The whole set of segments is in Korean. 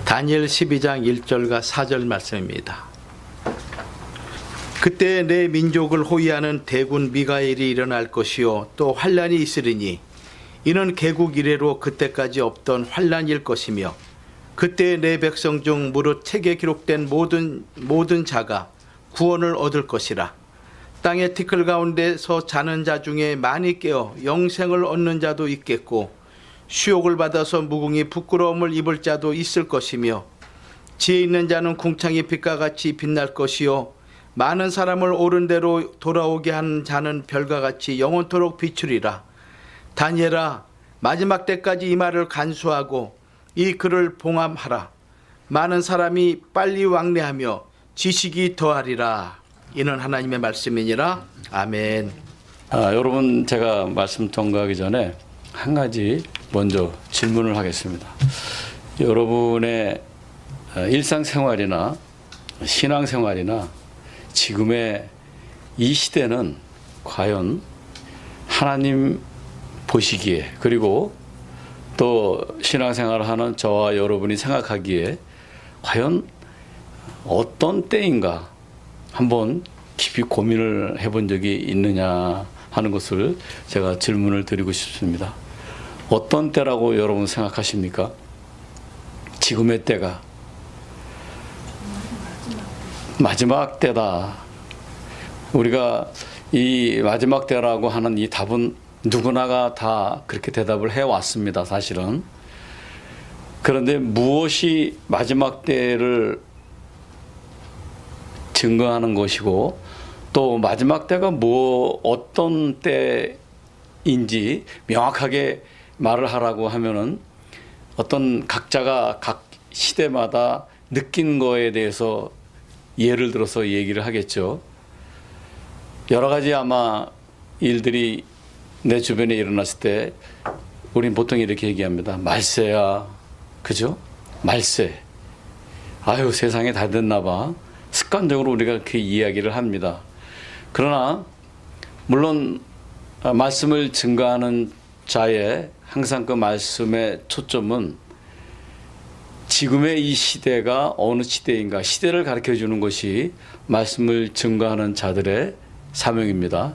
다니엘 12장 1절과 4절 말씀입니다. 그때 내 민족을 호위하는 대군 미가엘이 일어날 것이요 또 환란이 있으리니 이는 개국 이래로 그때까지 없던 환란일 것이며 그때 내 백성 중 무릇 책에 기록된 모든 자가 구원을 얻을 것이라. 땅의 티끌 가운데서 자는 자 중에 많이 깨어 영생을 얻는 자도 있겠고 수욕을 받아서 무궁히 부끄러움을 입을 자도 있을 것이며 지혜 있는 자는 궁창의 빛과 같이 빛날 것이요 많은 사람을 옳은 대로 돌아오게 하는 자는 별과 같이 영원토록 비추리라. 다니엘아, 마지막 때까지 이 말을 간수하고 이 글을 봉함하라. 많은 사람이 빨리 왕래하며 지식이 더하리라. 이는 하나님의 말씀이니라. 아멘. 여러분, 제가 말씀 전가하기 전에 한 가지 먼저 질문을 하겠습니다. 여러분의 일상생활이나 신앙생활이나 지금의 이 시대는 과연 하나님 보시기에, 그리고 또 신앙생활을 하는 저와 여러분이 생각하기에 과연 어떤 때인가 한번 깊이 고민을 해본 적이 있느냐 하는 것을 제가 질문을 드리고 싶습니다. 어떤 때라고 여러분 생각하십니까? 지금의 때가 마지막 때다. 우리가 이 마지막 때라고 하는 이 답은 누구나가 다 그렇게 대답을 해왔습니다, 사실은. 그런데 무엇이 마지막 때를 증거하는 것이고 또 마지막 때가 어떤 때인지 명확하게 말을 하라고 하면은 어떤 각자가 각 시대마다 느낀 거에 대해서 예를 들어서 얘기를 하겠죠. 여러 가지 아마 일들이 내 주변에 일어났을 때 우린 보통 이렇게 얘기합니다. 말세야. 그죠? 말세. 아유, 세상에 다 됐나 봐. 습관적으로 우리가 그렇게 이야기를 합니다. 그러나 물론 말씀을 증거하는 자의 항상 그 말씀의 초점은 지금의 이 시대가 어느 시대인가, 시대를 가르쳐 주는 것이 말씀을 증거하는 자들의 사명입니다.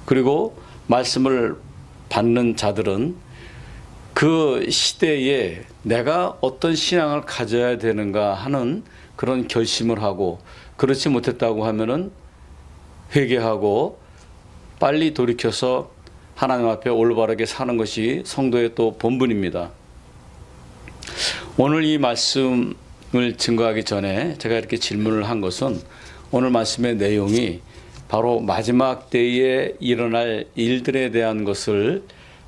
그리고 말씀을 받는 자들은 그 시대에 내가 어떤 신앙을 가져야 되는가 하는 그런 결심을 하고, 그렇지 못했다고 하면은 회개하고 빨리 돌이켜서 하나님 앞에 올바르게 사는 것이 성도의 또 본분입니다. 오늘 이 말씀을 증거하기 전에 제가 이렇게 질문을 한 것은 오늘 말씀의 내용이 바로 마지막 때에 일어날 일들에 대한 것을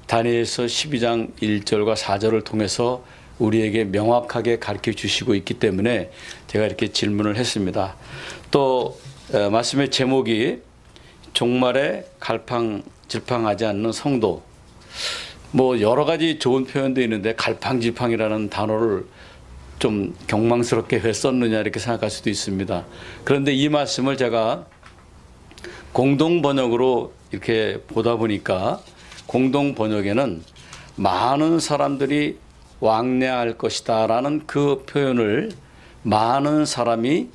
다니엘서 12장 1절과 4절을 통해서 우리에게 명확하게 가르쳐 주시고 있기 때문에 제가 이렇게 질문을 했습니다. 또 말씀의 제목이 종말에 갈팡질팡하지 않는 성도. 여러 가지 좋은 표현도 있는데 갈팡질팡이라는 단어를 좀 경망스럽게 왜 썼느냐 이렇게 생각할 수도 있습니다. 그런데 이 말씀을 제가 공동 번역으로 이렇게 보다 보니까 공동 번역에는 많은 사람들이 왕래할 것이다 라는 그 표현을 많은 사람이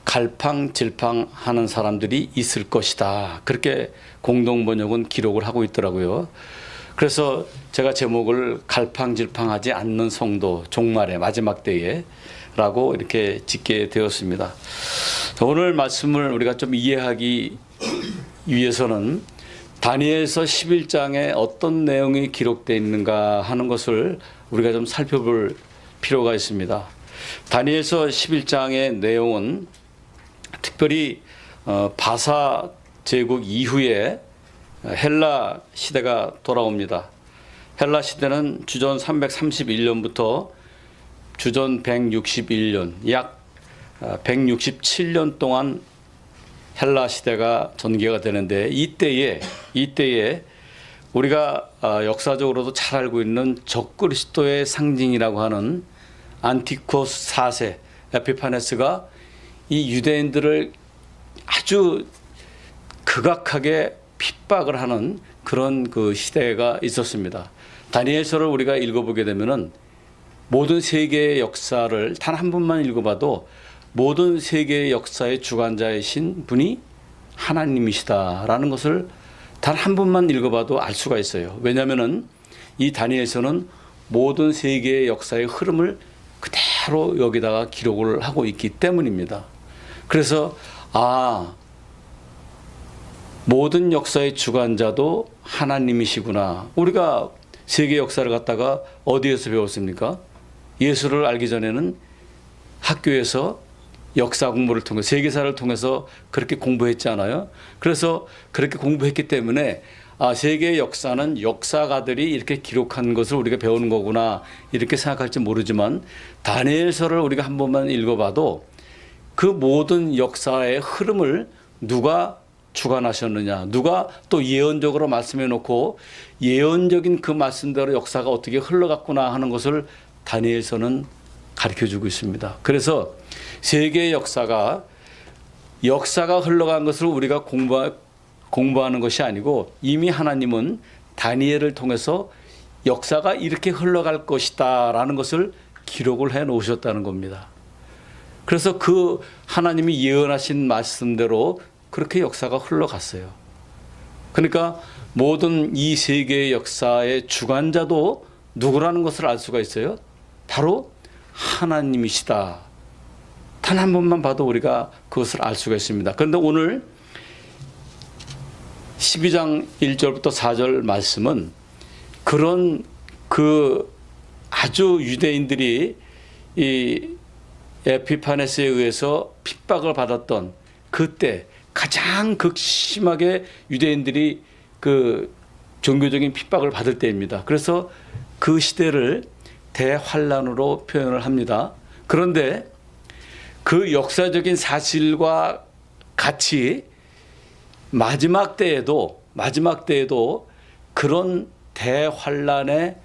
갈팡질팡하는 사람들이 있을 것이다, 그렇게 공동 번역은 기록을 하고 있더라고요. 그래서 제가 제목을 갈팡질팡하지 않는 성도, 종말의 마지막 때에 라고 이렇게 짓게 되었습니다. 오늘 말씀을 우리가 좀 이해하기 위해서는 다니엘서 11장에 어떤 내용이 기록되어 있는가 하는 것을 우리가 좀 살펴볼 필요가 있습니다. 다니엘서 11장의 내용은 특별히 바사 제국 이후에 헬라 시대가 돌아옵니다. 헬라 시대는 주전 331년부터 주전 161년, 약 167년 동안 헬라 시대가 전개가 되는데 이때에 우리가 역사적으로도 잘 알고 있는 적그리스도의 상징이라고 하는 안티코스 4세 에피파네스가 이 유대인들을 아주 극악하게 핍박을 하는 그런 그 시대가 있었습니다. 다니엘서를 우리가 읽어보게 되면은 모든 세계의 역사를 단 한 번만 읽어봐도 모든 세계의 역사의 주관자이신 분이 하나님이시다라는 것을 단 한 번만 읽어봐도 알 수가 있어요. 왜냐하면은 이 다니엘서는 모든 세계의 역사의 흐름을 그대로 여기다가 기록을 하고 있기 때문입니다. 그래서 모든 역사의 주관자도 하나님이시구나. 우리가 세계 역사를 갖다가 어디에서 배웠습니까? 예수를 알기 전에는 학교에서 역사 공부를 통해 세계사를 통해서 그렇게 공부했지 않아요? 그래서 그렇게 공부했기 때문에 세계의 역사는 역사가들이 이렇게 기록한 것을 우리가 배우는 거구나 이렇게 생각할지 모르지만 다니엘서를 우리가 한 번만 읽어봐도 그 모든 역사의 흐름을 누가 주관하셨느냐, 누가 또 예언적으로 말씀해 놓고 예언적인 그 말씀대로 역사가 어떻게 흘러갔구나 하는 것을 다니엘서는 가르쳐주고 있습니다. 그래서 세계의 역사가 흘러간 것을 우리가 공부하는 것이 아니고 이미 하나님은 다니엘을 통해서 역사가 이렇게 흘러갈 것이다 라는 것을 기록을 해 놓으셨다는 겁니다. 그래서 그 하나님이 예언하신 말씀대로 그렇게 역사가 흘러갔어요. 그러니까 모든 이 세계의 역사의 주관자도 누구라는 것을 알 수가 있어요. 바로 하나님이시다. 단 한 번만 봐도 우리가 그것을 알 수가 있습니다. 그런데 오늘 12장 1절부터 4절 말씀은 그런 아주 유대인들이 이 에피파네스에 의해서 핍박을 받았던 그때 가장 극심하게 유대인들이 그 종교적인 핍박을 받을 때입니다. 그래서 그 시대를 대환란으로 표현을 합니다. 그런데 그 역사적인 사실과 같이 마지막 때에도 그런 대환란의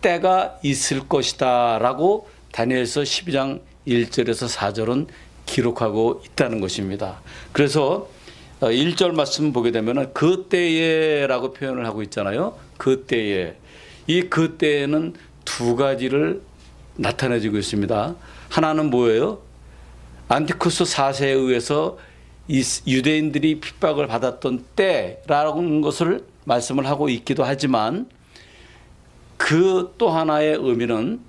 때가 있을 것이다라고 다니엘서 12장 1절에서 4절은 기록하고 있다는 것입니다. 그래서 1절 말씀 보게 되면 그때에라고 표현을 하고 있잖아요. 그때에. 이 그때에는 두 가지를 나타내주고 있습니다. 하나는 뭐예요? 안티쿠스 4세에 의해서 이 유대인들이 핍박을 받았던 때라는 것을 말씀을 하고 있기도 하지만 그 또 하나의 의미는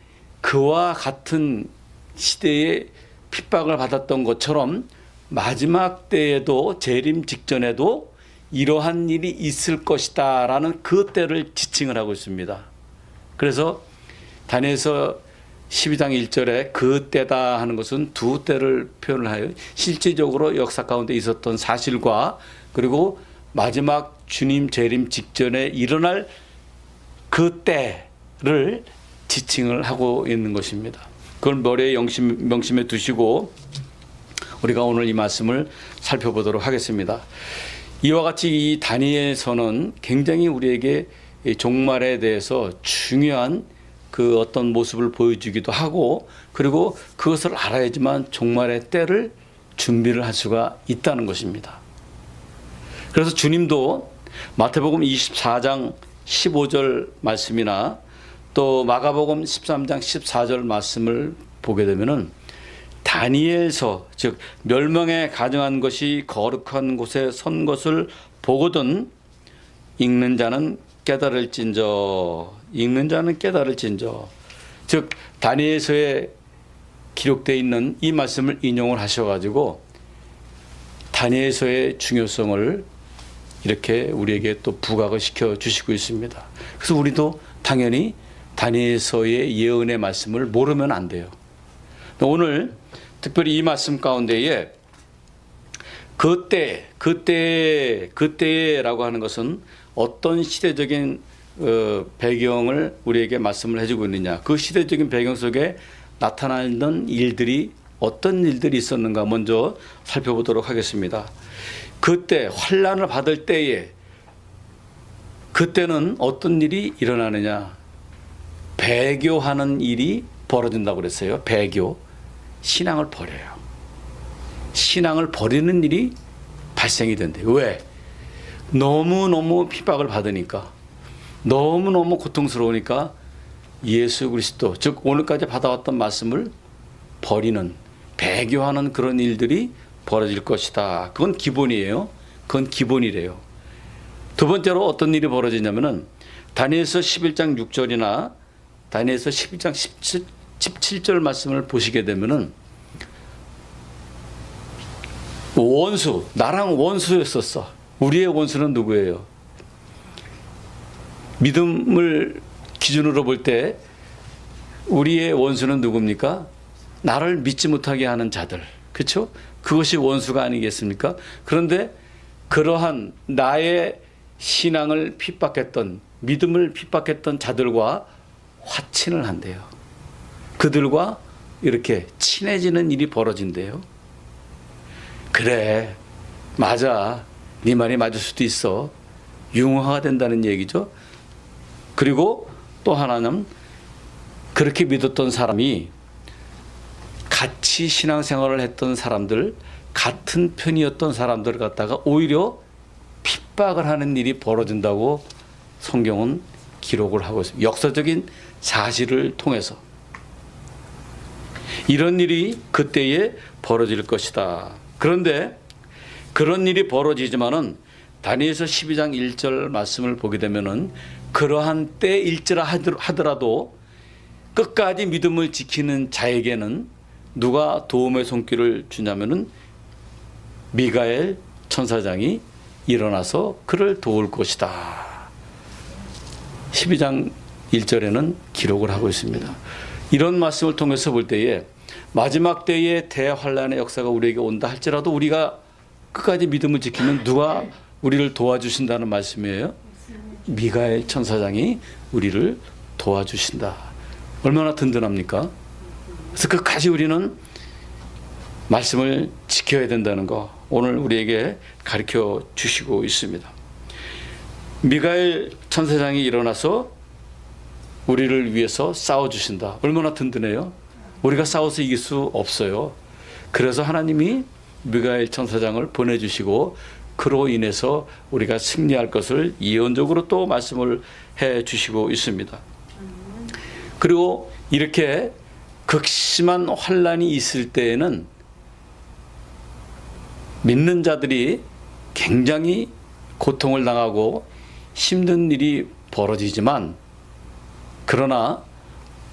그와 같은 시대에 핍박을 받았던 것처럼 마지막 때에도 재림 직전에도 이러한 일이 있을 것이다 라는 그 때를 지칭을 하고 있습니다. 그래서 다니엘서 12장 1절에 그 때다 하는 것은 두 때를 표현을 하여 실질적으로 역사 가운데 있었던 사실과 그리고 마지막 주님 재림 직전에 일어날 그 때를 지칭을 하고 있는 것입니다. 그걸 머리에 명심해 두시고 우리가 오늘 이 말씀을 살펴보도록 하겠습니다. 이와 같이 이 다니엘서는 굉장히 우리에게 종말에 대해서 중요한 그 어떤 모습을 보여주기도 하고 그리고 그것을 알아야지만 종말의 때를 준비를 할 수가 있다는 것입니다. 그래서 주님도 마태복음 24장 15절 말씀이나 또 마가복음 13장 14절 말씀을 보게 되면은 다니엘서 즉 멸망에 가증한 것이 거룩한 곳에 선 것을 보거든 읽는 자는 깨달을진저 즉 다니엘서에 기록되어 있는 이 말씀을 인용을 하셔가지고 다니엘서의 중요성을 이렇게 우리에게 또 부각을 시켜 주시고 있습니다. 그래서 우리도 당연히 다니엘서의 예언의 말씀을 모르면 안 돼요. 오늘 특별히 이 말씀 가운데에 그때라고 하는 것은 어떤 시대적인 배경을 우리에게 말씀을 해주고 있느냐. 그 시대적인 배경 속에 나타나는 일들이 어떤 일들이 있었는가 먼저 살펴보도록 하겠습니다. 그때 환난을 받을 때에 그때는 어떤 일이 일어나느냐. 배교하는 일이 벌어진다고 그랬어요. 배교. 신앙을 버려요. 신앙을 버리는 일이 발생이 된대요. 왜? 너무너무 핍박을 받으니까 너무너무 고통스러우니까 예수 그리스도, 즉 오늘까지 받아왔던 말씀을 버리는, 배교하는 그런 일들이 벌어질 것이다. 그건 기본이에요. 그건 기본이래요. 두 번째로 어떤 일이 벌어지냐면은 다니엘서 11장 6절이나 다니엘서 11장 17절 말씀을 보시게 되면은 원수, 나랑 원수였었어. 우리의 원수는 누구예요? 믿음을 기준으로 볼 때 우리의 원수는 누굽니까? 나를 믿지 못하게 하는 자들. 그렇죠? 그것이 원수가 아니겠습니까? 그런데 그러한 나의 신앙을 핍박했던, 믿음을 핍박했던 자들과 화친을 한대요. 그들과 이렇게 친해지는 일이 벌어진대요. 그래, 맞아. 네 말이 맞을 수도 있어. 융화가 된다는 얘기죠. 그리고 또 하나는 그렇게 믿었던 사람이 같이 신앙생활을 했던 사람들, 같은 편이었던 사람들을 갖다가 오히려 핍박을 하는 일이 벌어진다고 성경은 기록을 하고 있습니다. 역사적인 사실을 통해서 이런 일이 그때에 벌어질 것이다. 그런데 그런 일이 벌어지지만은 다니엘서 12장 1절 말씀을 보게 되면은 그러한 때일지라 하더라도 끝까지 믿음을 지키는 자에게는 누가 도움의 손길을 주냐면은 미가엘 천사장이 일어나서 그를 도울 것이다. 12장 1절에는 기록을 하고 있습니다. 이런 말씀을 통해서 볼 때에 마지막 때에 대환란의 역사가 우리에게 온다 할지라도 우리가 끝까지 믿음을 지키면 누가 우리를 도와주신다는 말씀이에요. 미가엘 천사장이 우리를 도와주신다. 얼마나 든든합니까? 그래서 끝까지 우리는 말씀을 지켜야 된다는 거 오늘 우리에게 가르쳐 주시고 있습니다. 미가엘 천사장이 일어나서 우리를 위해서 싸워주신다. 얼마나 든든해요? 우리가 싸워서 이길 수 없어요. 그래서 하나님이 미가엘 천사장을 보내주시고 그로 인해서 우리가 승리할 것을 예언적으로 또 말씀을 해 주시고 있습니다. 그리고 이렇게 극심한 환란이 있을 때에는 믿는 자들이 굉장히 고통을 당하고 힘든 일이 벌어지지만 그러나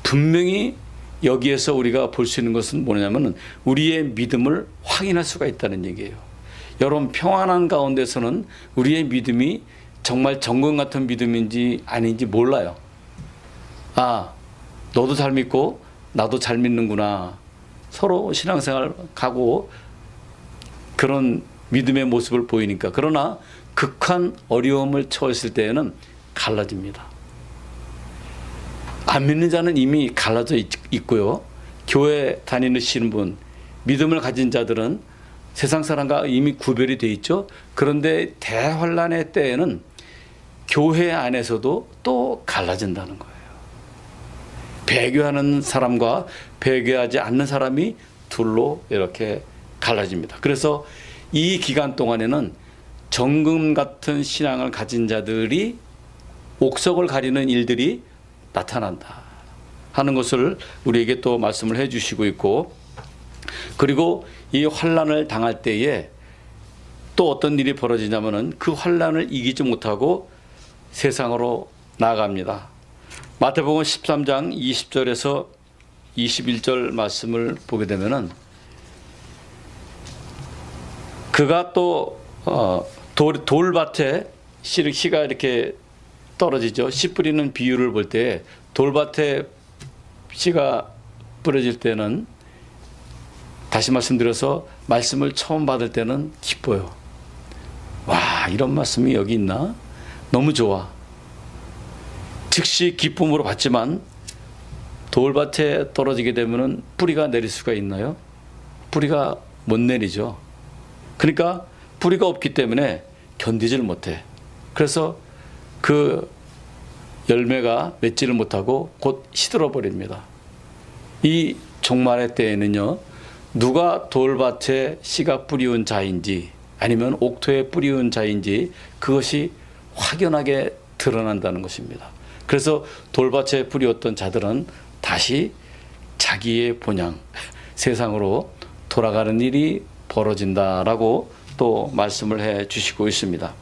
분명히 여기에서 우리가 볼 수 있는 것은 뭐냐면 우리의 믿음을 확인할 수가 있다는 얘기예요. 여러분 평안한 가운데서는 우리의 믿음이 정말 정금 같은 믿음인지 아닌지 몰라요. 아, 너도 잘 믿고 나도 잘 믿는구나. 서로 신앙생활 가고 그런 믿음의 모습을 보이니까. 그러나 극한 어려움을 처했을 때에는 갈라집니다. 안 믿는 자는 이미 갈라져 있고요. 교회 다니시는 분, 믿음을 가진 자들은 세상 사람과 이미 구별이 돼 있죠. 그런데 대환란의 때에는 교회 안에서도 또 갈라진다는 거예요. 배교하는 사람과 배교하지 않는 사람이 둘로 이렇게 갈라집니다. 그래서 이 기간 동안에는 정금 같은 신앙을 가진 자들이 옥석을 가리는 일들이 나타난다 하는 것을 우리에게 또 말씀을 해 주시고 있고, 그리고 이 환란을 당할 때에 또 어떤 일이 벌어지냐면은 그 환란을 이기지 못하고 세상으로 나아갑니다. 마태복음 13장 20절에서 21절 말씀을 보게 되면은 그가 또 돌밭에 씨가 이렇게 떨어지죠. 씨 뿌리는 비유를 볼 때 돌밭에 씨가 뿌려질 때는 다시 말씀드려서 말씀을 처음 받을 때는 기뻐요. 와, 이런 말씀이 여기 있나? 너무 좋아. 즉시 기쁨으로 받지만 돌밭에 떨어지게 되면 뿌리가 내릴 수가 있나요? 뿌리가 못 내리죠. 그러니까 뿌리가 없기 때문에 견디질 못해. 그래서 그 열매가 맺지를 못하고 곧 시들어 버립니다. 이 종말의 때에는요, 누가 돌밭에 씨가 뿌리운 자인지 아니면 옥토에 뿌리운 자인지 그것이 확연하게 드러난다는 것입니다. 그래서 돌밭에 뿌리었던 자들은 다시 자기의 본향, 세상으로 돌아가는 일이 벌어진다라고 또 말씀을 해 주시고 있습니다.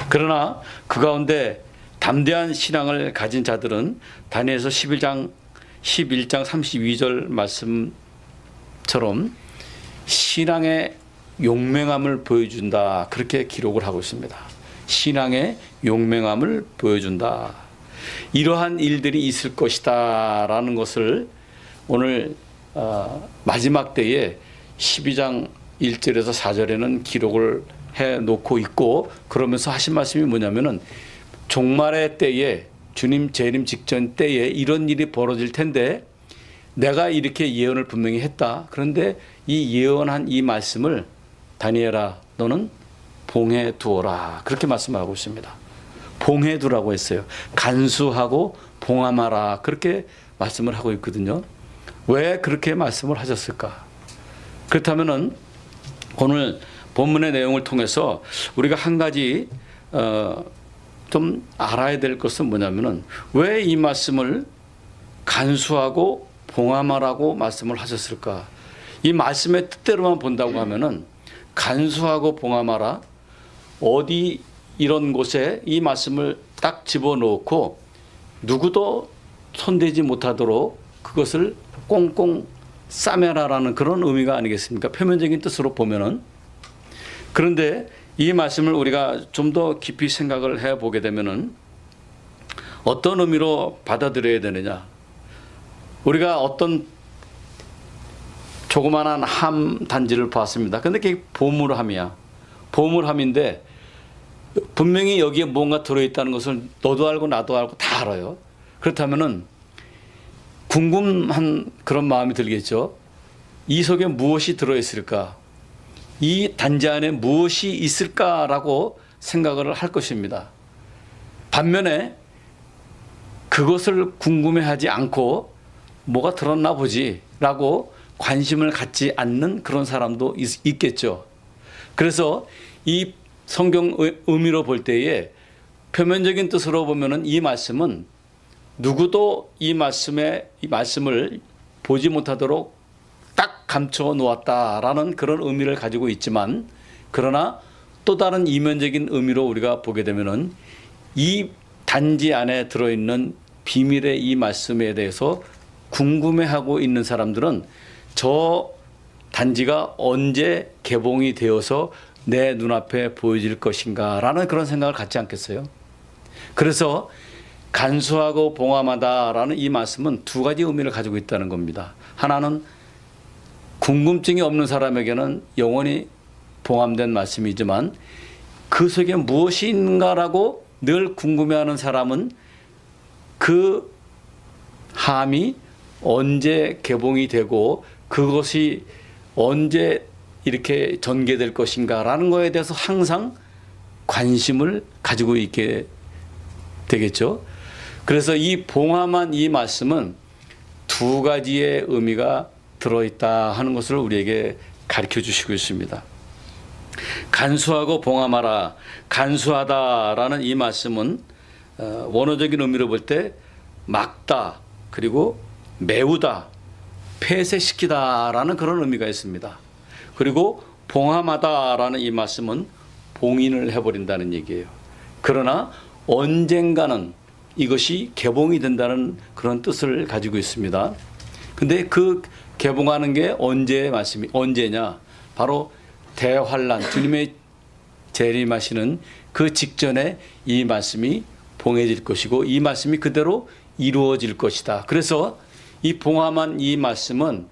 그러나 그 가운데 담대한 신앙을 가진 자들은 다니엘서 11장 32절 말씀처럼 신앙의 용맹함을 보여준다, 그렇게 기록을 하고 있습니다. 신앙의 용맹함을 보여준다. 이러한 일들이 있을 것이다 라는 것을 오늘 마지막 때에 12장 1절에서 4절에는 기록을 해놓고 있고, 그러면서 하신 말씀이 뭐냐면은 종말의 때에, 주님 재림 직전 때에 이런 일이 벌어질 텐데 내가 이렇게 예언을 분명히 했다. 그런데 이 예언한 이 말씀을 다니엘아 너는 봉해 두어라, 그렇게 말씀하고 있습니다. 봉해 두라고 했어요. 간수하고 봉함하라, 그렇게 말씀을 하고 있거든요. 왜 그렇게 말씀을 하셨을까? 그렇다면은 오늘 본문의 내용을 통해서 우리가 한 가지 좀 알아야 될 것은 뭐냐면은 왜 이 말씀을 간수하고 봉함하라고 말씀을 하셨을까? 이 말씀의 뜻대로만 본다고 하면은 간수하고 봉함하라, 어디 이런 곳에 이 말씀을 딱 집어넣고 누구도 손대지 못하도록 그것을 꽁꽁 싸매라라는 그런 의미가 아니겠습니까? 표면적인 뜻으로 보면은. 그런데 이 말씀을 우리가 좀 더 깊이 생각을 해보게 되면은 어떤 의미로 받아들여야 되느냐? 우리가 어떤 조그만한 함 단지를 봤습니다. 근데 그게 보물함이야. 보물함인데 분명히 여기에 뭔가 들어있다는 것을 너도 알고 나도 알고 다 알아요. 그렇다면은 궁금한 그런 마음이 들겠죠. 이 속에 무엇이 들어있을까? 이 단지 안에 무엇이 있을까라고 생각을 할 것입니다. 반면에 그것을 궁금해하지 않고 뭐가 들었나 보지라고 관심을 갖지 않는 그런 사람도 있겠죠. 그래서 이 성경 의미로 볼 때에 표면적인 뜻으로 보면은 이 말씀은 누구도 이 말씀을 보지 못하도록 딱 감춰 놓았다라는 그런 의미를 가지고 있지만, 그러나 또 다른 이면적인 의미로 우리가 보게 되면은 이 단지 안에 들어있는 비밀의 이 말씀에 대해서 궁금해하고 있는 사람들은 저 단지가 언제 개봉이 되어서 내 눈앞에 보여질 것인가라는 그런 생각을 갖지 않겠어요? 그래서 간수하고 봉함하다라는 이 말씀은 두 가지 의미를 가지고 있다는 겁니다. 하나는 궁금증이 없는 사람에게는 영원히 봉함된 말씀이지만 그 속에 무엇이 있는가라고 늘 궁금해하는 사람은 그 함이 언제 개봉이 되고 그것이 언제 이렇게 전개될 것인가라는 거에 대해서 항상 관심을 가지고 있게 되겠죠. 그래서 이 봉함한 이 말씀은 두 가지의 의미가 들어있다 하는 것을 우리에게 가르쳐 주시고 있습니다. 간수하고 봉함하라, 간수하다라는 이 말씀은 원어적인 의미로 볼 때 막다, 그리고 메우다, 폐쇄시키다라는 그런 의미가 있습니다. 그리고 봉함하다라는 이 말씀은 봉인을 해버린다는 얘기예요. 그러나 언젠가는 이것이 개봉이 된다는 그런 뜻을 가지고 있습니다. 근데 그 개봉하는 게 언제냐? 바로 대환란, 주님의 재림하시는 그 직전에 이 말씀이 봉해질 것이고 이 말씀이 그대로 이루어질 것이다. 그래서 이 봉함한 이 말씀은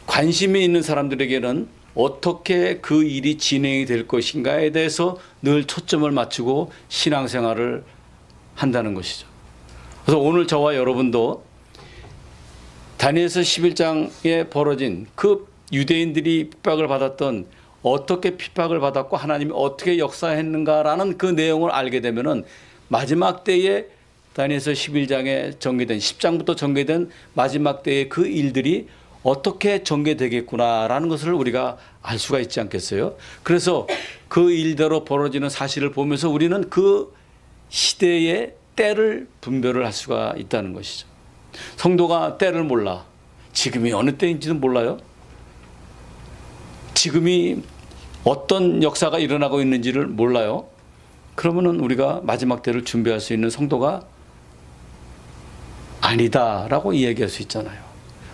관심이 있는 사람들에게는 어떻게 그 일이 진행이 될 것인가에 대해서 늘 초점을 맞추고 신앙생활을 한다는 것이죠. 그래서 오늘 저와 여러분도 다니엘서 11장에 벌어진 그 유대인들이 핍박을 받았던, 어떻게 핍박을 받았고 하나님이 어떻게 역사했는가라는 그 내용을 알게 되면은 마지막 때에 다니엘서 11장에 전개된 10장부터 전개된 마지막 때의 그 일들이 어떻게 전개되겠구나라는 것을 우리가 알 수가 있지 않겠어요? 그래서 그 일대로 벌어지는 사실을 보면서 우리는 그 시대의 때를 분별을 할 수가 있다는 것이죠. 성도가 때를 몰라. 지금이 어느 때인지는 몰라요. 지금이 어떤 역사가 일어나고 있는지를 몰라요. 그러면은 우리가 마지막 때를 준비할 수 있는 성도가 아니다라고 이야기할 수 있잖아요.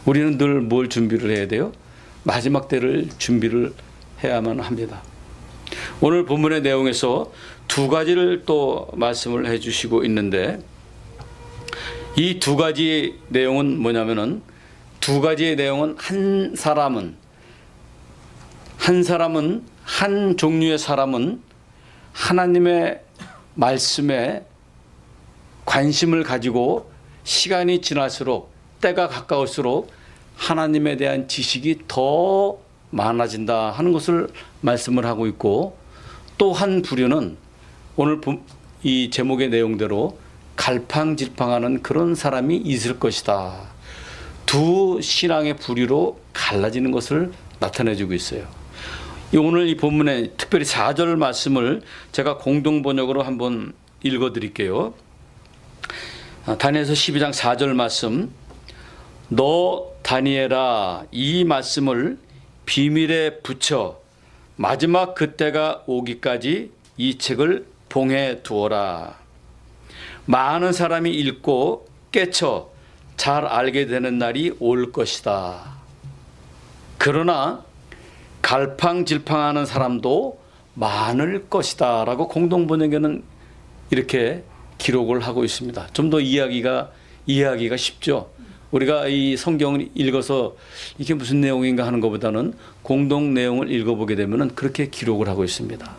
우리는 늘 뭘 준비를 해야 돼요? 마지막 때를 준비를 해야만 합니다. 오늘 본문의 내용에서 두 가지를 또 말씀을 해주시고 있는데, 이 두 가지 내용은 뭐냐면은, 두 가지의 내용은 한 사람은 한 종류의 사람은 하나님의 말씀에 관심을 가지고 시간이 지날수록, 때가 가까울수록 하나님에 대한 지식이 더 많아진다 하는 것을 말씀을 하고 있고, 또 한 부류는 오늘 이 제목의 내용대로 갈팡질팡하는 그런 사람이 있을 것이다. 두 신앙의 부류로 갈라지는 것을 나타내주고 있어요. 오늘 이 본문에 특별히 4절 말씀을 제가 공동 번역으로 한번 읽어드릴게요. 다니엘서 12장 4절 말씀. 너 다니엘아, 이 말씀을 비밀에 붙여 마지막 그때가 오기까지 이 책을 봉해 두어라. 많은 사람이 읽고 깨쳐 잘 알게 되는 날이 올 것이다. 그러나 갈팡질팡하는 사람도 많을 것이다 라고 공동번역에는 이렇게 기록을 하고 있습니다. 좀 더 이해하기가 쉽죠. 우리가 이 성경을 읽어서 이게 무슨 내용인가 하는 것보다는 공동 내용을 읽어보게 되면 그렇게 기록을 하고 있습니다.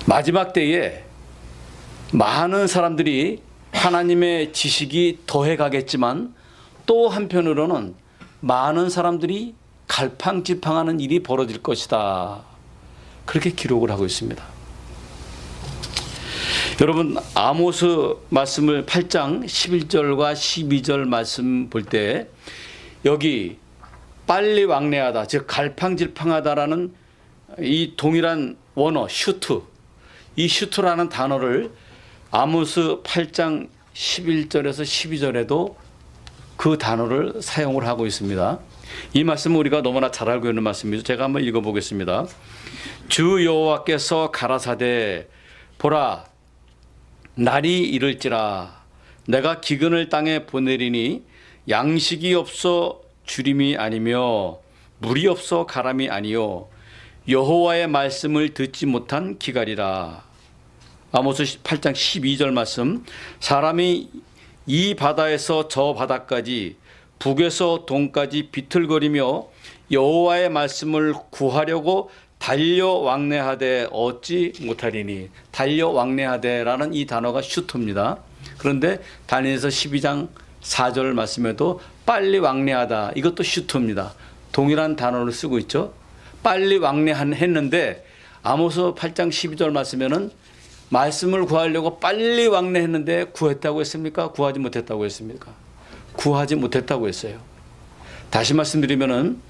마지막 때에 많은 사람들이 하나님의 지식이 더해 가겠지만, 또 한편으로는 많은 사람들이 갈팡질팡하는 일이 벌어질 것이다. 그렇게 기록을 하고 있습니다. 여러분, 아모스 말씀을 8장 11절과 12절 말씀 볼 때, 여기 빨리 왕래하다, 즉 갈팡질팡하다라는 이 동일한 원어 슈트, 이 슈트라는 단어를 아모스 8장 11절에서 12절에도 그 단어를 사용을 하고 있습니다. 이 말씀은 우리가 너무나 잘 알고 있는 말씀이죠. 제가 한번 읽어보겠습니다. 주 여호와께서 가라사대, 보라, 날이 이를지라. 내가 기근을 땅에 보내리니 양식이 없어 주림이 아니며 물이 없어 가람이 아니요 여호와의 말씀을 듣지 못한 기갈이라. 아모스 8장 12절 말씀. 사람이 이 바다에서 저 바다까지, 북에서 동까지 비틀거리며 여호와의 말씀을 구하려고 달려 왕래하되 얻지 못하리니. 달려 왕래하되라는 이 단어가 슈트입니다. 그런데 다니엘서 12장 4절 말씀에도 빨리 왕래하다, 이것도 슈트입니다. 동일한 단어를 쓰고 있죠. 빨리 왕래했는데 아모스 8장 12절 말씀에는 말씀을 구하려고 빨리 왕래했는데 구했다고 했습니까? 구하지 못했다고 했습니까? 구하지 못했다고 했어요. 다시 말씀드리면은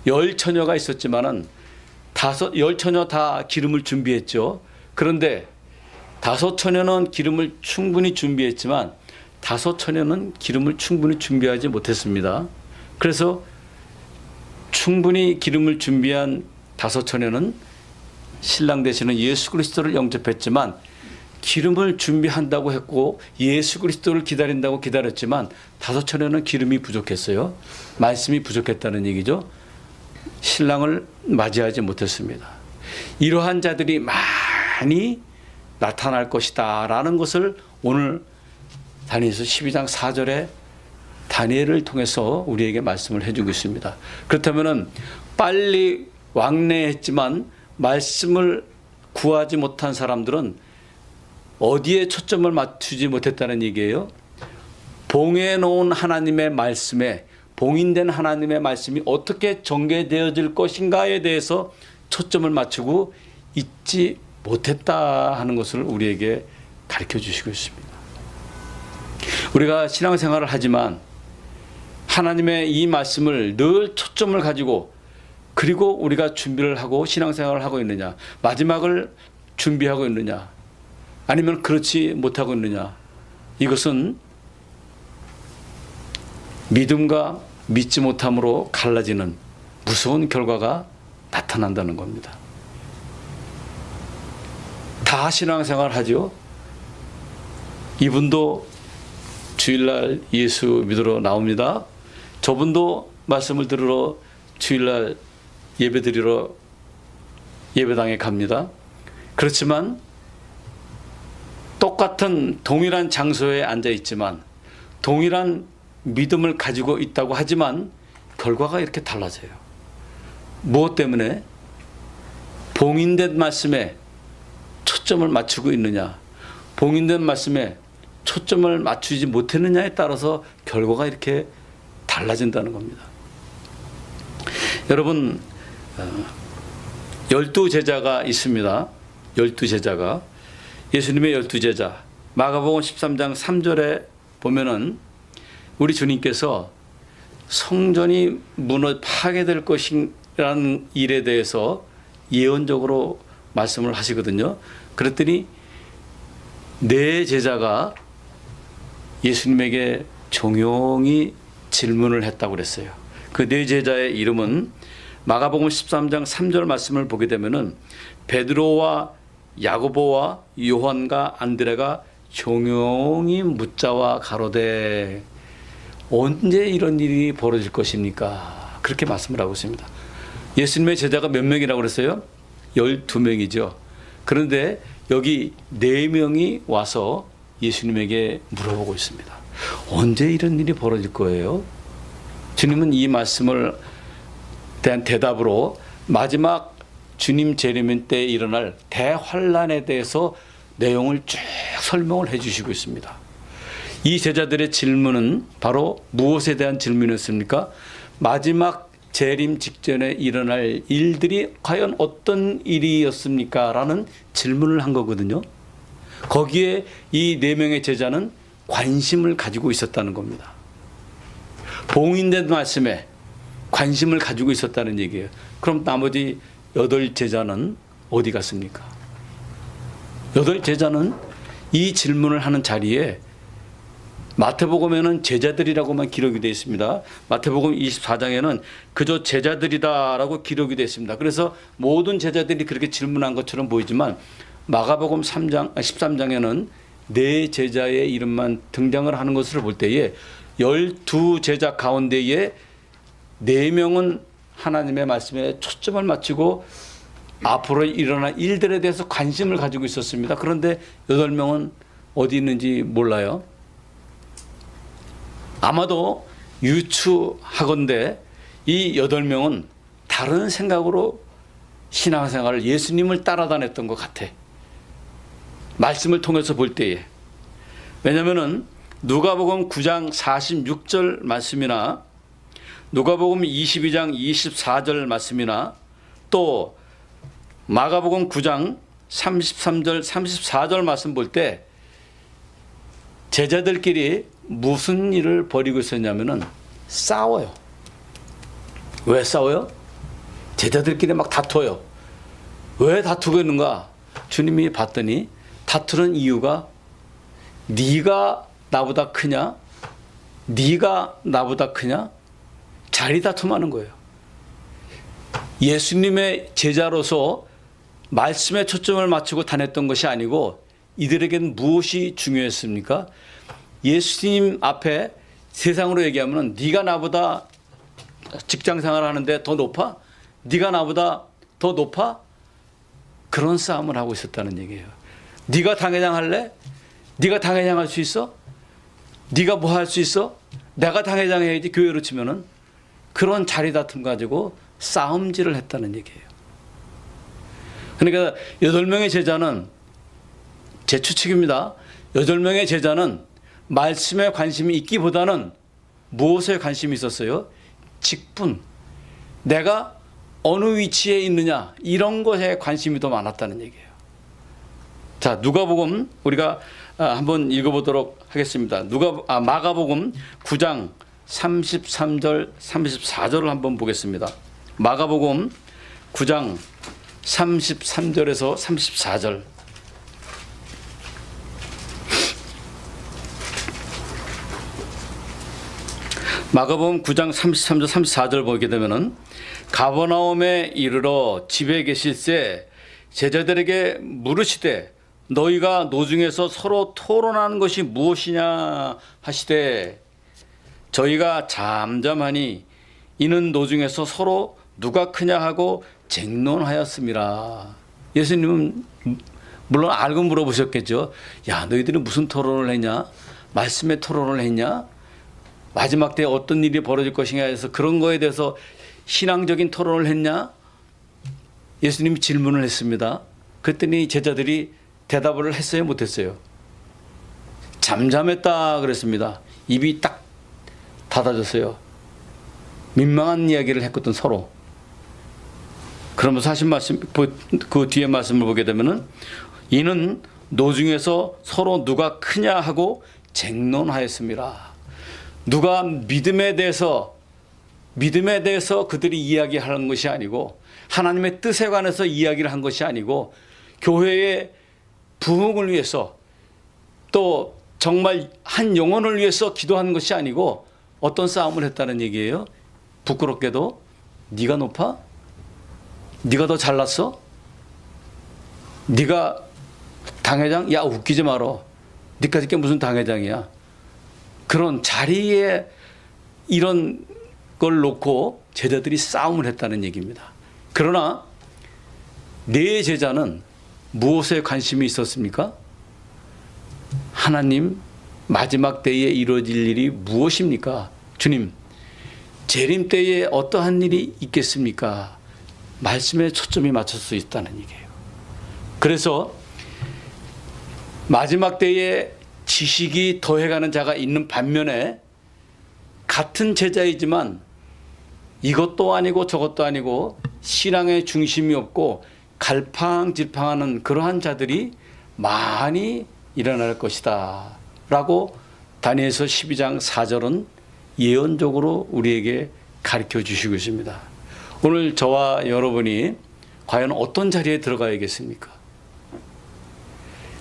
10처녀가 있었지만은 10처녀 다 기름을 준비했죠. 그런데 5처녀는 기름을 충분히 준비했지만 5처녀는 기름을 충분히 준비하지 못했습니다. 그래서 충분히 기름을 준비한 5처녀는 신랑 되시는 예수 그리스도를 영접했지만, 기름을 준비한다고 했고 예수 그리스도를 기다린다고 기다렸지만 5처녀는 기름이 부족했어요. 말씀이 부족했다는 얘기죠. 신랑을 맞이하지 못했습니다. 이러한 자들이 많이 나타날 것이다 라는 것을 오늘 다니엘서 12장 4절에 다니엘을 통해서 우리에게 말씀을 해주고 있습니다. 그렇다면 빨리 왕래했지만 말씀을 구하지 못한 사람들은 어디에 초점을 맞추지 못했다는 얘기예요? 봉해 놓은 하나님의 말씀에, 봉인된 하나님의 말씀이 어떻게 전개되어질 것인가에 대해서 초점을 맞추고 있지 못했다 하는 것을 우리에게 가르쳐 주시고 있습니다. 우리가 신앙생활을 하지만 하나님의 이 말씀을 늘 초점을 가지고, 그리고 우리가 준비를 하고 신앙생활을 하고 있느냐, 마지막을 준비하고 있느냐, 아니면 그렇지 못하고 있느냐? 이것은 믿음과 믿지 못함으로 갈라지는 무서운 결과가 나타난다는 겁니다. 다 신앙생활 하죠. 이분도 주일날 예수 믿으러 나옵니다. 저분도 말씀을 들으러 주일날 예배드리러 예배당에 갑니다. 그렇지만 똑같은 동일한 장소에 앉아 있지만 동일한 믿음을 가지고 있다고 하지만 결과가 이렇게 달라져요. 무엇 때문에? 봉인된 말씀에 초점을 맞추고 있느냐, 봉인된 말씀에 초점을 맞추지 못했느냐에 따라서 결과가 이렇게 달라진다는 겁니다. 여러분, 12제자가 있습니다. 12제자가. 예수님의 12제자. 마가복음 13장 3절에 보면은 우리 주님께서 성전이 파괴될 것이라는 일에 대해서 예언적으로 말씀을 하시거든요. 그랬더니 네 제자가 예수님에게 종용이 질문을 했다고 그랬어요. 그 네 제자의 이름은 마가복음 13장 3절 말씀을 보게 되면은 베드로와 야고보와 요한과 안드레가 종용이 묻자와 가로되 언제 이런 일이 벌어질 것입니까? 그렇게 말씀을 하고 있습니다. 예수님의 제자가 몇 명이라고 그랬어요? 12명이죠. 그런데 여기 4명이 와서 예수님에게 물어보고 있습니다. 언제 이런 일이 벌어질 거예요? 주님은 이 말씀을 대한 대답으로 마지막 주님 재림 때 일어날 대환란에 대해서 내용을 쭉 설명을 해주시고 있습니다. 이 제자들의 질문은 바로 무엇에 대한 질문이었습니까? 마지막 재림 직전에 일어날 일들이 과연 어떤 일이었습니까? 라는 질문을 한 거거든요. 거기에 이 4명의 제자는 관심을 가지고 있었다는 겁니다. 봉인된 말씀에 관심을 가지고 있었다는 얘기예요. 그럼 나머지 8제자는 어디 갔습니까? 8제자는 이 질문을 하는 자리에 마태복음에는 제자들이라고만 기록이 되어 있습니다. 마태복음 24장에는 그저 제자들이다라고 기록이 되어 있습니다. 그래서 모든 제자들이 그렇게 질문한 것처럼 보이지만 마가복음 13장에는 네 제자의 이름만 등장을 하는 것을 볼 때에 12제자 가운데에 4명은 하나님의 말씀에 초점을 맞추고 앞으로 일어날 일들에 대해서 관심을 가지고 있었습니다. 그런데 8명은 어디 있는지 몰라요. 아마도 유추하건대 이 8명은 다른 생각으로 신앙생활을 예수님을 따라다녔던 것 같아. 말씀을 통해서 볼 때에. 왜냐하면 누가복음 9장 46절 말씀이나 누가복음 22장 24절 말씀이나 또 마가복음 9장 33절 34절 말씀 볼 때 제자들끼리 무슨 일을 벌이고 있었냐면은 싸워요. 왜 싸워요? 제자들끼리 막 다퉈요. 왜 다투고 있는가? 주님이 봤더니 다투는 이유가 네가 나보다 크냐? 네가 나보다 크냐? 자리 다툼하는 거예요. 예수님의 제자로서 말씀에 초점을 맞추고 다녔던 것이 아니고 이들에게는 무엇이 중요했습니까? 예수님 앞에 세상으로 얘기하면 네가 나보다 직장생활 하는데 더 높아? 네가 나보다 더 높아? 그런 싸움을 하고 있었다는 얘기예요. 네가 당회장 할래? 네가 당회장 할 수 있어? 네가 뭐 할 수 있어? 내가 당회장 해야지. 교회로 치면은 그런 자리 다툼 가지고 싸움질을 했다는 얘기예요. 그러니까 8명의 제자는 제 추측입니다. 8명의 제자는 말씀에 관심이 있기보다는 무엇에 관심이 있었어요? 직분. 내가 어느 위치에 있느냐 이런 것에 관심이 더 많았다는 얘기예요. 자, 누가복음 우리가 한번 읽어보도록 하겠습니다. 마가복음 9장 33절 34절을 한번 보겠습니다. 마가복음 9장 33절에서 34절. 마가복음 9장 33절 34절 보게 되면은 가버나움에 이르러 집에 계실새 제자들에게 물으시되 너희가 노중에서 서로 토론하는 것이 무엇이냐 하시되 저희가 잠잠하니 이는 노중에서 서로 누가 크냐 하고 쟁론하였습니다. 예수님은 물론 알고 물어보셨겠죠. 야, 너희들이 무슨 토론을 했냐? 말씀의 토론을 했냐? 마지막 때에 어떤 일이 벌어질 것인가 해서 그런 거에 대해서 신앙적인 토론을 했냐? 예수님이 질문을 했습니다. 그랬더니 제자들이 대답을 했어요, 못했어요? 잠잠했다 그랬습니다. 입이 딱 닫아졌어요. 민망한 이야기를 했거든, 서로. 그러면서 하신 말씀, 그 뒤에 말씀을 보게 되면은 이는 노중에서 서로 누가 크냐 하고 쟁론하였습니다. 누가 믿음에 대해서 그들이 이야기하는 것이 아니고 하나님의 뜻에 관해서 이야기를 한 것이 아니고 교회의 부흥을 위해서 또 정말 한 영혼을 위해서 기도하는 것이 아니고 어떤 싸움을 했다는 얘기예요. 부끄럽게도 네가 높아? 네가 더 잘났어? 네가 당회장? 야, 웃기지 마라. 네까지 게 무슨 당회장이야. 그런 자리에 이런 걸 놓고 제자들이 싸움을 했다는 얘기입니다. 그러나 네 제자는 무엇에 관심이 있었습니까? 하나님, 마지막 때에 이루어질 일이 무엇입니까? 주님, 재림 때에 어떠한 일이 있겠습니까? 말씀에 초점이 맞출 수 있다는 얘기예요. 그래서 마지막 때에 지식이 더해가는 자가 있는 반면에 같은 제자이지만 이것도 아니고 저것도 아니고 신앙의 중심이 없고 갈팡질팡하는 그러한 자들이 많이 일어날 것이다 라고 다니엘서 12장 4절은 예언적으로 우리에게 가르쳐 주시고 있습니다. 오늘 저와 여러분이 과연 어떤 자리에 들어가야겠습니까?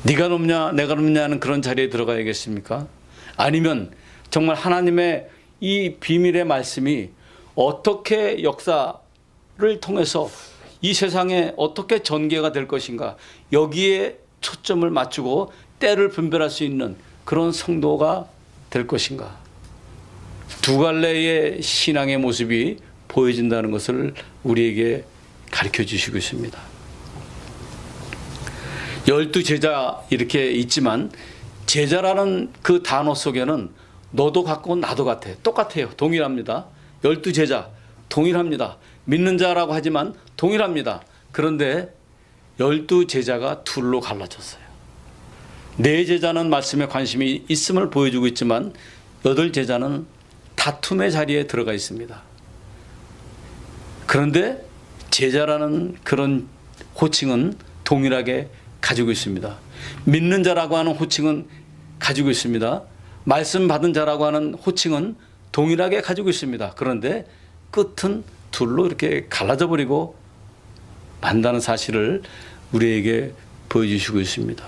네가 높냐 내가 높냐는 그런 자리에 들어가야겠습니까? 아니면 정말 하나님의 이 비밀의 말씀이 어떻게 역사를 통해서 이 세상에 어떻게 전개가 될 것인가, 여기에 초점을 맞추고 때를 분별할 수 있는 그런 성도가 될 것인가. 두 갈래의 신앙의 모습이 보여진다는 것을 우리에게 가르쳐 주시고 있습니다. 12제자 이렇게 있지만 제자라는 그 단어 속에는 너도 같고 나도 같아. 똑같아요. 동일합니다. 12제자 동일합니다. 믿는 자라고 하지만 동일합니다. 그런데 12제자가 둘로 갈라졌어요. 4제자는 말씀에 관심이 있음을 보여주고 있지만 8제자는 다툼의 자리에 들어가 있습니다. 그런데 제자라는 그런 호칭은 동일하게 가지고 있습니다. 믿는 자라고 하는 호칭은 가지고 있습니다. 말씀 받은 자라고 하는 호칭은 동일하게 가지고 있습니다. 그런데 끝은 둘로 이렇게 갈라져 버리고 만다는 사실을 우리에게 보여주시고 있습니다.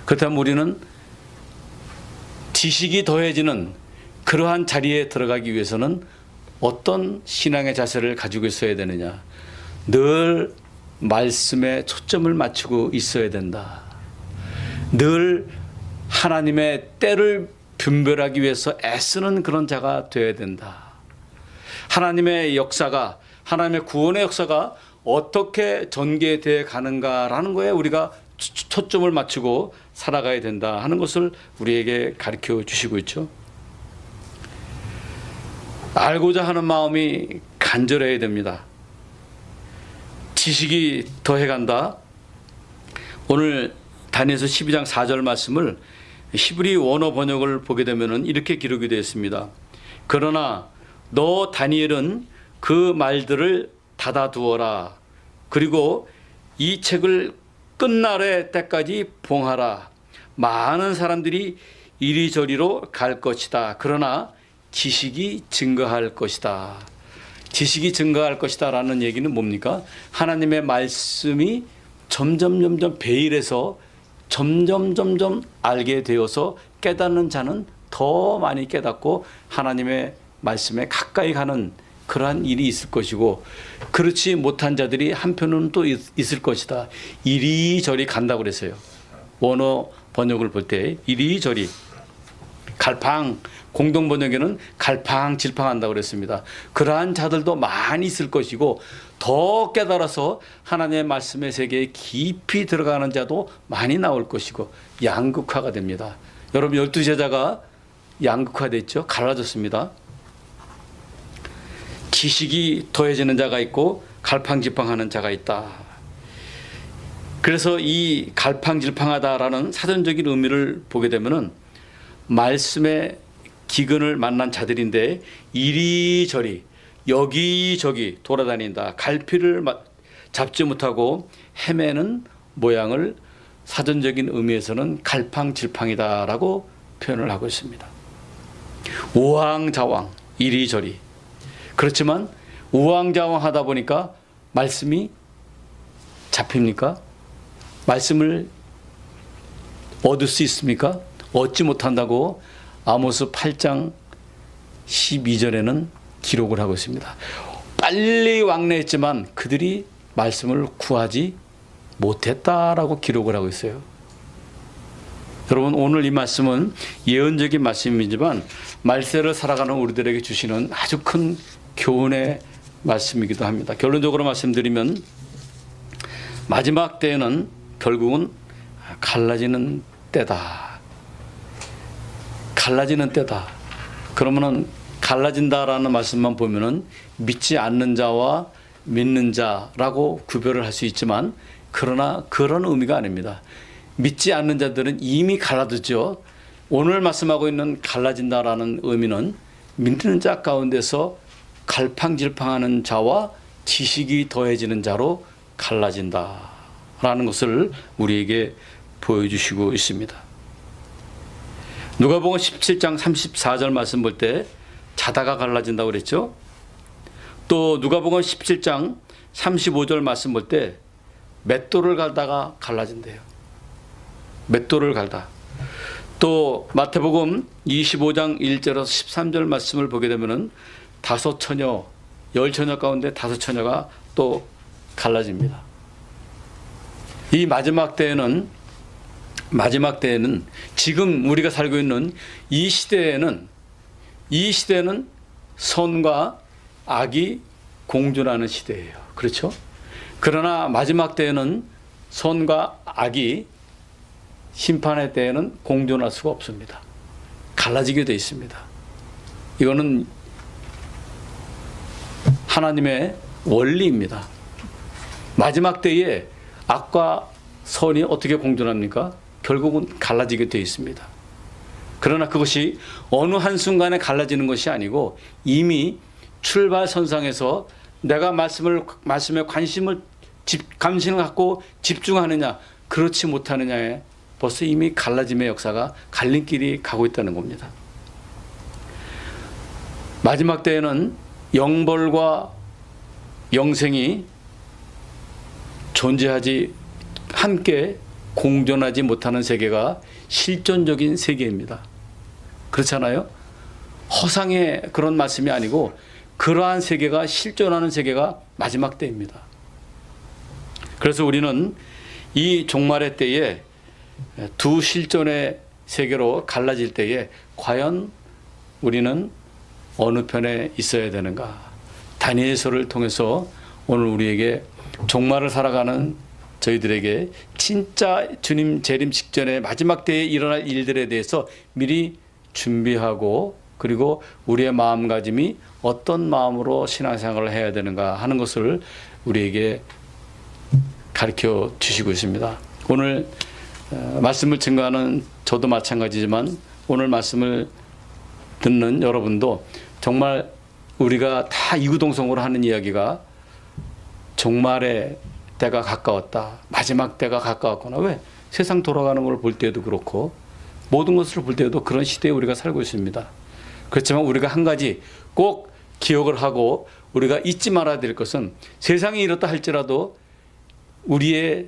그렇다면 우리는 지식이 더해지는 그러한 자리에 들어가기 위해서는 어떤 신앙의 자세를 가지고 있어야 되느냐? 늘 말씀에 초점을 맞추고 있어야 된다. 늘 하나님의 때를 분별하기 위해서 애쓰는 그런 자가 되어야 된다. 하나님의 역사가, 하나님의 구원의 역사가 어떻게 전개되어 가는가라는 거에 우리가 초점을 맞추고 살아가야 된다 하는 것을 우리에게 가르쳐 주시고 있죠. 알고자 하는 마음이 간절해야 됩니다. 지식이 더해간다. 오늘 다니엘서 12장 4절 말씀을 히브리 원어 번역을 보게 되면 이렇게 기록이 되어 있습니다. 그러나 너 다니엘은 그 말들을 닫아두어라. 그리고 이 책을 끝날의 때까지 봉하라. 많은 사람들이 이리저리로 갈 것이다. 그러나 지식이 증거할 것이다. 지식이 증거할 것이다 라는 얘기는 뭡니까? 하나님의 말씀이 점점 배일해서 점점 알게 되어서 깨닫는 자는 더 많이 깨닫고 하나님의 말씀에 가까이 가는 그러한 일이 있을 것이고, 그렇지 못한 자들이 한편으로는 또 있을 것이다. 이리저리 간다고 그랬어요. 원어 번역을 볼 때 이리저리, 갈팡, 공동 번역에는 갈팡질팡한다고 그랬습니다. 그러한 자들도 많이 있을 것이고, 더 깨달아서 하나님의 말씀의 세계에 깊이 들어가는 자도 많이 나올 것이고, 양극화가 됩니다. 여러분, 12제자가 양극화됐죠. 갈라졌습니다. 지식이 더해지는 자가 있고 갈팡질팡하는 자가 있다. 그래서 이 갈팡질팡하다라는 사전적인 의미를 보게 되면은 말씀의 기근을 만난 자들인데 이리저리 여기저기 돌아다닌다. 갈피를 잡지 못하고 헤매는 모양을 사전적인 의미에서는 갈팡질팡이다라고 표현을 하고 있습니다. 우왕좌왕 이리저리. 그렇지만 우왕좌왕하다 보니까 말씀이 잡힙니까? 말씀을 얻을 수 있습니까? 얻지 못한다고 아모스 8장 12절에는 기록을 하고 있습니다. 빨리 왕래했지만 그들이 말씀을 구하지 못했다라고 기록을 하고 있어요. 여러분, 오늘 이 말씀은 예언적인 말씀이지만 말세를 살아가는 우리들에게 주시는 아주 큰 교훈의 말씀이기도 합니다. 결론적으로 말씀드리면 마지막 때에는 결국은 갈라지는 때다. 갈라지는 때다. 그러면은 갈라진다라는 말씀만 보면은 믿지 않는 자와 믿는 자라고 구별을 할 수 있지만, 그러나 그런 의미가 아닙니다. 믿지 않는 자들은 이미 갈라졌죠. 오늘 말씀하고 있는 갈라진다라는 의미는 믿는 자 가운데서 갈팡질팡하는 자와 지식이 더해지는 자로 갈라진다라는 것을 우리에게 보여주시고 있습니다. 누가복음 17장 34절 말씀 볼 때 자다가 갈라진다고 그랬죠. 또 누가복음 17장 35절 말씀 볼 때 맷돌을 갈다가 갈라진대요. 맷돌을 갈다. 또 마태복음 25장 1절에서 13절 말씀을 보게 되면은 5처녀, 10처녀 가운데 5처녀가 또 갈라집니다. 이 마지막 때에는 지금 우리가 살고 있는 이 시대에는 선과 악이 공존하는 시대예요. 그렇죠? 그러나 마지막 때에는 선과 악이 심판의 때에는 공존할 수가 없습니다. 갈라지게 되어 있습니다. 이거는 하나님의 원리입니다. 마지막 때에 악과 선이 어떻게 공존합니까? 결국은 갈라지게 되어 있습니다. 그러나 그것이 어느 한순간에 갈라지는 것이 아니고 이미 출발선상에서 내가 말씀에 감심을 갖고 집중하느냐, 그렇지 못하느냐에 벌써 이미 갈라짐의 역사가 갈림길이 가고 있다는 겁니다. 마지막 때에는 영벌과 영생이 존재하지, 함께 공존하지 못하는 세계가 실존적인 세계입니다. 그렇잖아요? 허상의 그런 말씀이 아니고 그러한 세계가 실존하는 세계가 마지막 때입니다. 그래서 우리는 이 종말의 때에 두 실존의 세계로 갈라질 때에 과연 우리는 어느 편에 있어야 되는가? 다니엘서를 통해서 오늘 우리에게 종말을 살아가는 저희들에게 진짜 주님 재림 직전에 마지막 때에 일어날 일들에 대해서 미리 준비하고, 그리고 우리의 마음가짐이 어떤 마음으로 신앙생활을 해야 되는가 하는 것을 우리에게 가르쳐 주시고 있습니다. 오늘 말씀을 증거하는 저도 마찬가지지만 오늘 말씀을 듣는 여러분도 정말 우리가 다 이구동성으로 하는 이야기가 종말의 때가 가까웠다, 마지막 때가 가까웠구나. 왜? 세상 돌아가는 걸 볼 때도 그렇고 모든 것을 볼 때도 그런 시대에 우리가 살고 있습니다. 그렇지만 우리가 한 가지 꼭 기억을 하고 우리가 잊지 말아야 될 것은, 세상이 이렇다 할지라도 우리의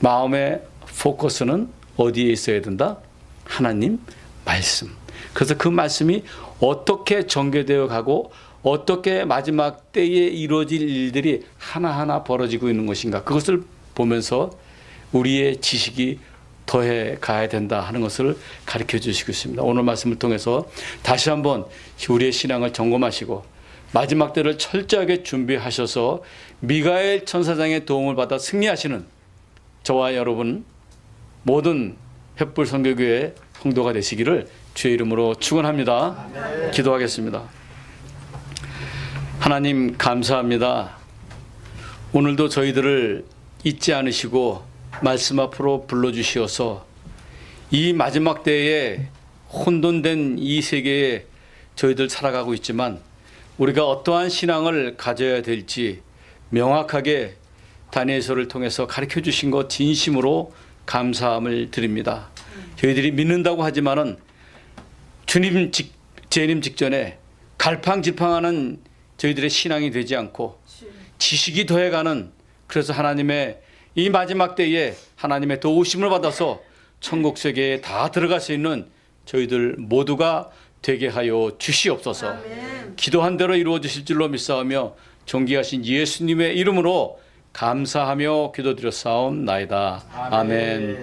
마음의 포커스는 어디에 있어야 된다? 하나님 말씀. 그래서 그 말씀이 어떻게 전개되어 가고 어떻게 마지막 때에 이루어질 일들이 하나하나 벌어지고 있는 것인가, 그것을 보면서 우리의 지식이 더해 가야 된다 하는 것을 가르쳐 주시고 있습니다. 오늘 말씀을 통해서 다시 한번 우리의 신앙을 점검하시고 마지막 때를 철저하게 준비하셔서 미가엘 천사장의 도움을 받아 승리하시는 저와 여러분 모든 횃불 선교교회 성도가 되시기를 주의 이름으로 축원합니다. 아멘. 기도하겠습니다. 하나님 감사합니다. 오늘도 저희들을 잊지 않으시고 말씀 앞으로 불러주시어서 이 마지막 때에 혼돈된 이 세계에 저희들 살아가고 있지만 우리가 어떠한 신앙을 가져야 될지 명확하게 다니엘서를 통해서 가르쳐 주신 것 진심으로 감사함을 드립니다. 저희들이 믿는다고 하지만은 주님 재림 직전에 갈팡질팡하는 저희들의 신앙이 되지 않고 지식이 더해가는, 그래서 하나님의 이 마지막 때에 하나님의 도우심을 받아서 천국 세계에 다 들어갈 수 있는 저희들 모두가 되게 하여 주시옵소서. 아멘. 기도한 대로 이루어 주실 줄로 믿사오며 존귀하신 예수님의 이름으로 감사하며 기도드렸사옵나이다. 아멘. 아멘.